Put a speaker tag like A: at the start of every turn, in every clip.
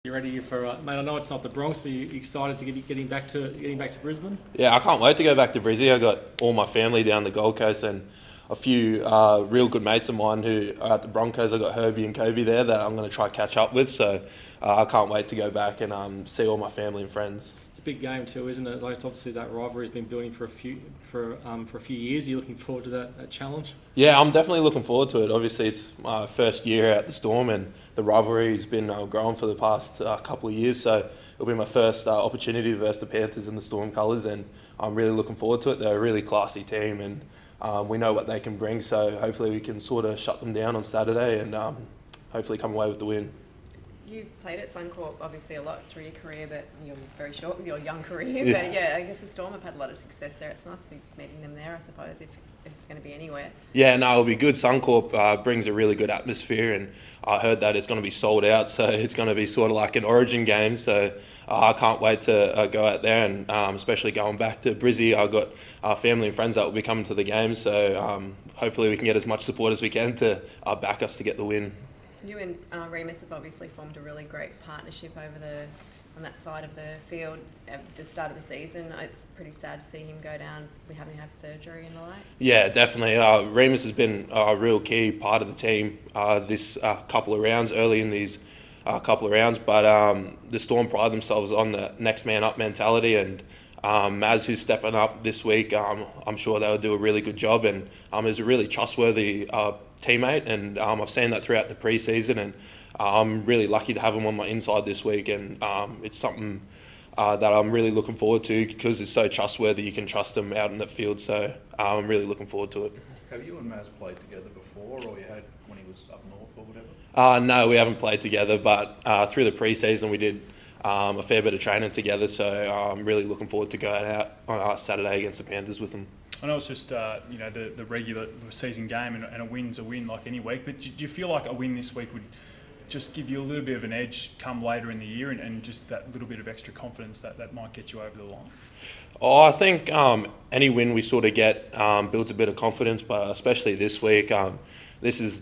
A: You ready for, mate? I know it's not the Bronx, but you excited to getting back to Brisbane?
B: Yeah, I can't wait to go back to Brizzy. I got all my family down the Gold Coast and a few real good mates of mine who are at the Broncos. I got Herbie and Kobe there that I'm going to try catch up with. So I can't wait to go back and see all my family and friends.
A: It's a big game too, isn't it? Like obviously that rivalry has been building for a few years. Are you looking forward to that challenge?
B: Yeah, I'm definitely looking forward to it. Obviously, it's my first year at the Storm, and the rivalry has been growing for the past couple of years. So it'll be my first opportunity versus the Panthers in the Storm colours, and I'm really looking forward to it. They're a really classy team, and we know what they can bring. So hopefully, we can sort of shut them down on Saturday, and hopefully come away with the win.
C: You've played at Suncorp obviously a lot through your career, but you're very short with your young career.
B: Yeah.
C: But yeah, I guess the Storm have had a lot of success there. It's nice to be meeting them there, I suppose, if it's going to be anywhere.
B: Yeah, no, it'll be good. Suncorp brings a really good atmosphere, and I heard that it's going to be sold out, so it's going to be sort of like an Origin game. So I can't wait to go out there, and especially going back to Brizzy. I've got family and friends that will be coming to the game, so hopefully we can get as much support as we can to back us to get the win.
C: You and Remus have obviously formed a really great partnership on that side of the field at the start of the season. It's pretty sad to see him go down. We having to have surgery and the like.
B: Yeah, definitely. Remus has been a real key part of the team this couple of rounds, early in these couple of rounds. But the Storm pride themselves on the next man up mentality, and Maz, who's stepping up this week, I'm sure they'll do a really good job, and is a really trustworthy teammate, and I've seen that throughout the pre-season, and I'm really lucky to have him on my inside this week, and it's something that I'm really looking forward to because it's so trustworthy. You can trust him out in the field, so I'm really looking forward to it.
D: Have you and Maz played together before, or you had when he was up north or whatever?
B: No, we haven't played together, but through the pre-season we did a fair bit of training together, so I'm really looking forward to going out on Saturday against the Panthers with him.
E: I know it's just the regular season game, and a win's a win like any week, but do you feel like a win this week would just give you a little bit of an edge come later in the year, and just that little bit of extra confidence that might get you over the line?
B: Oh, I think any win we sort of get builds a bit of confidence, but especially this week, this is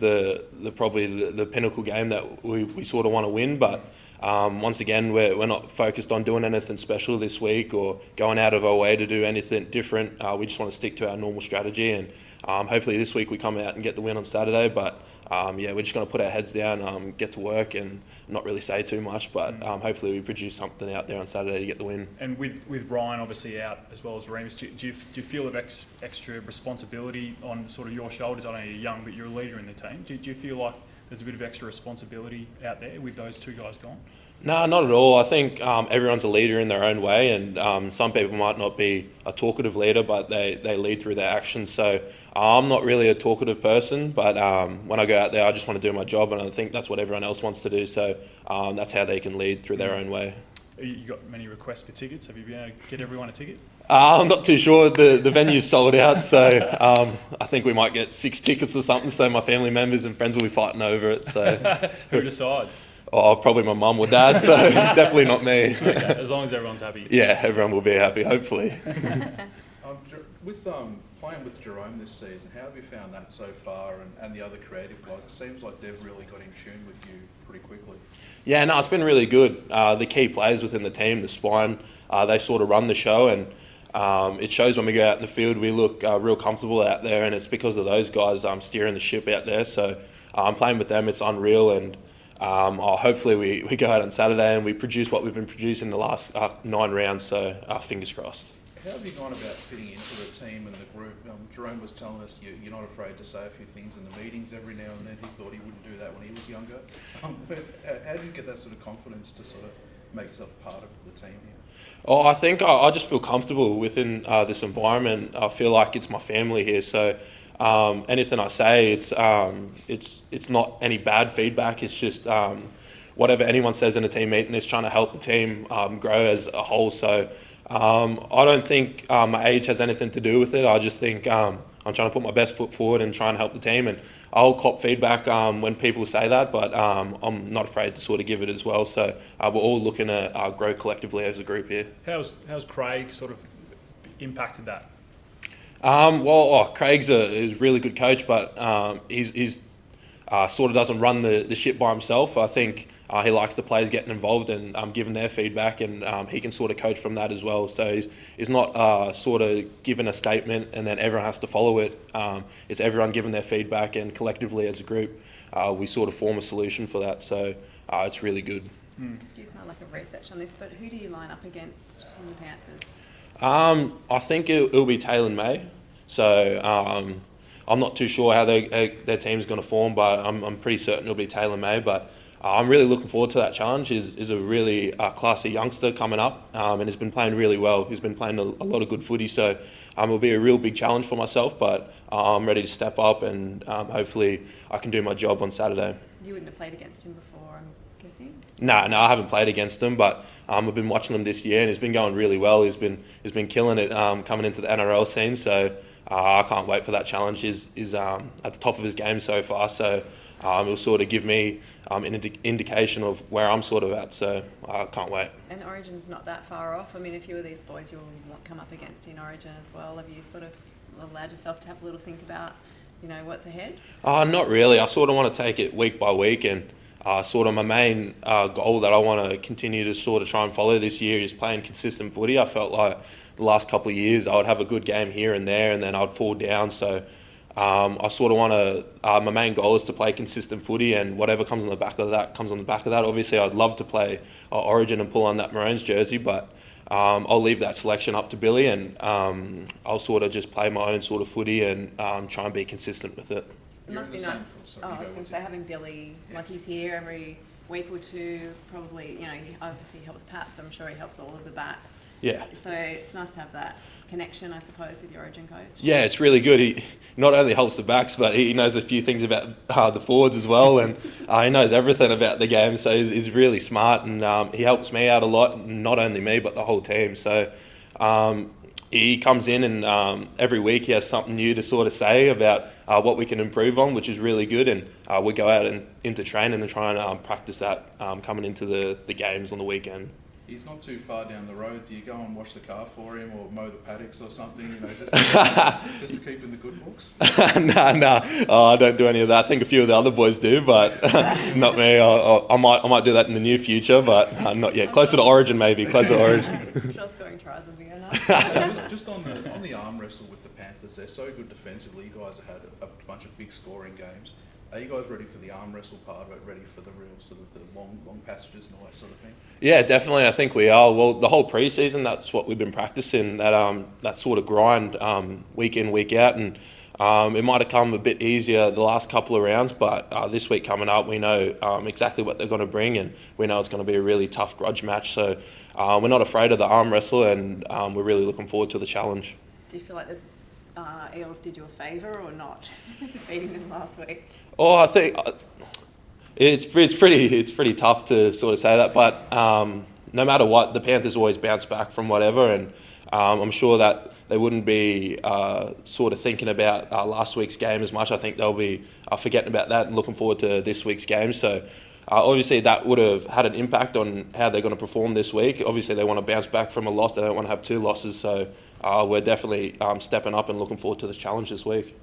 B: probably the pinnacle game that we sort of want to win, but once again, we're not focused on doing anything special this week or going out of our way to do anything different. We just want to stick to our normal strategy, and hopefully this week we come out and get the win on Saturday. But yeah, we're just going to put our heads down, get to work, and not really say too much. But hopefully we produce something out there on Saturday to get the win.
E: And with Ryan obviously out as well as Remus, do you feel of extra responsibility on sort of your shoulders? I know you're young, but you're a leader in the team. Do you feel like there's a bit of extra responsibility out there with those two guys gone?
B: No, not at all. I think everyone's a leader in their own way, and some people might not be a talkative leader, but they lead through their actions. So I'm not really a talkative person, but when I go out there, I just want to do my job, and I think that's what everyone else wants to do. So that's how they can lead through their own way.
E: You got many requests for tickets? Have you been able to get everyone a ticket?
B: I'm not too sure. The venue's sold out, so I think we might get 6 tickets or something. So my family members and friends will be fighting over it. So
E: who decides?
B: Oh, probably my mum or dad. So definitely not me.
E: Okay, as long as everyone's happy.
B: Yeah, everyone will be happy, hopefully.
D: With playing with Jerome this season, how have you found that so far, and the other creative guys? It seems like they've really got in tune with you pretty quickly.
B: Yeah, no, it's been really good. The key players within the team, the spine, they sort of run the show, and it shows when we go out in the field. We look real comfortable out there, and it's because of those guys steering the ship out there. So playing with them, it's unreal, and hopefully we go out on Saturday and we produce what we've been producing the last 9 rounds, so fingers crossed.
D: How have you gone about fitting into the team and the group? Jerome was telling us you're not afraid to say a few things in the meetings every now and then. He thought he wouldn't do that when he was younger. But how do you get that sort of confidence to sort of make yourself part of the team here?
B: Oh, I think I just feel comfortable within this environment. I feel like it's my family here, so anything I say, it's not any bad feedback. It's just whatever anyone says in a team meeting is trying to help the team grow as a whole. So I don't think my age has anything to do with it. I just think I'm trying to put my best foot forward and try and help the team. And I'll cop feedback when people say that, but I'm not afraid to sort of give it as well. So we're all looking to grow collectively as a group here.
E: How's Craig sort of impacted that?
B: Craig's a really good coach, but he's sort of doesn't run the ship by himself. I think he likes the players getting involved and giving their feedback, and he can sort of coach from that as well. So he's not sort of given a statement and then everyone has to follow it. It's everyone giving their feedback, and collectively as a group, we sort of form a solution for that. So it's really good.
C: Excuse my lack of research on this, but who do you line up against in the Panthers?
B: I think it'll be Taylor and May. So I'm not too sure how their team's going to form, but I'm pretty certain it'll be Taylor and May. But I'm really looking forward to that challenge. He's a really classy youngster coming up, and has been playing really well. He's been playing a lot of good footy, so it'll be a real big challenge for myself. But I'm ready to step up, and hopefully I can do my job on Saturday.
C: You wouldn't have played against him before, I'm guessing?
B: No, I haven't played against him, but I've been watching him this year, and he's been going really well. He's been killing it coming into the NRL scene. So I can't wait for that challenge. He's at the top of his game so far. So it'll sort of give me an indication of where I'm sort of at. So I can't wait.
C: And Origin's not that far off. I mean, a few of these boys you'll come up against in Origin as well. Have you sort of allowed yourself to have a little think about, what's ahead?
B: Not really. I sort of want to take it week by week, and sort of my main goal that I want to continue to sort of try and follow this year is playing consistent footy. I felt like the last couple of years I would have a good game here and there, and then I'd fall down. So I sort of want to, my main goal is to play consistent footy, and whatever comes on the back of that comes on the back of that. Obviously I'd love to play Origin and pull on that Maroons jersey, but I'll leave that selection up to Billy, and I'll sort of just play my own sort of footy and try and be consistent with it.
C: It must be nice. I was going to say, having Billy, like he's here every week or two, probably, he obviously helps Pat, so I'm sure he helps all of the backs.
B: Yeah.
C: So it's nice to have that connection, I suppose, with your Origin coach.
B: Yeah, it's really good. He not only helps the backs, but he knows a few things about the forwards as well, and he knows everything about the game. So he's really smart, and he helps me out a lot. Not only me, but the whole team. So he comes in, and every week he has something new to sort of say about what we can improve on, which is really good. And we go out and into training and try and practice that coming into the games on the weekend.
D: He's not too far down the road. Do you go and wash the car for him or mow the paddocks or something, just to keep in the good books?
B: No. I don't do any of that. I think a few of the other boys do, but not me. I might do that in the near future, but not yet. Closer to Origin, maybe. Closer to Origin.
C: Sure, scoring tries will be enough.
D: Just on the arm wrestle with the Panthers, they're so good defensively. You guys have had a bunch of big scoring games. Are you guys ready for the arm wrestle part of it, ready for the real sort of the long passages and all that sort of thing?
B: Yeah, definitely. I think we are. Well, the whole pre-season, that's what we've been practicing, that sort of grind week in, week out. And it might have come a bit easier the last couple of rounds, but this week coming up, we know exactly what they're going to bring, and we know it's going to be a really tough grudge match. So we're not afraid of the arm wrestle, and we're really looking forward to the challenge.
C: Do you feel like the Eels did you a favour or not, beating them last week?
B: Oh, I think it's pretty tough to sort of say that, but no matter what, the Panthers always bounce back from whatever, and I'm sure that they wouldn't be sort of thinking about last week's game as much. I think they'll be forgetting about that and looking forward to this week's game. So obviously that would have had an impact on how they're going to perform this week. Obviously they want to bounce back from a loss. They don't want to have two losses. So we're definitely stepping up and looking forward to the challenge this week.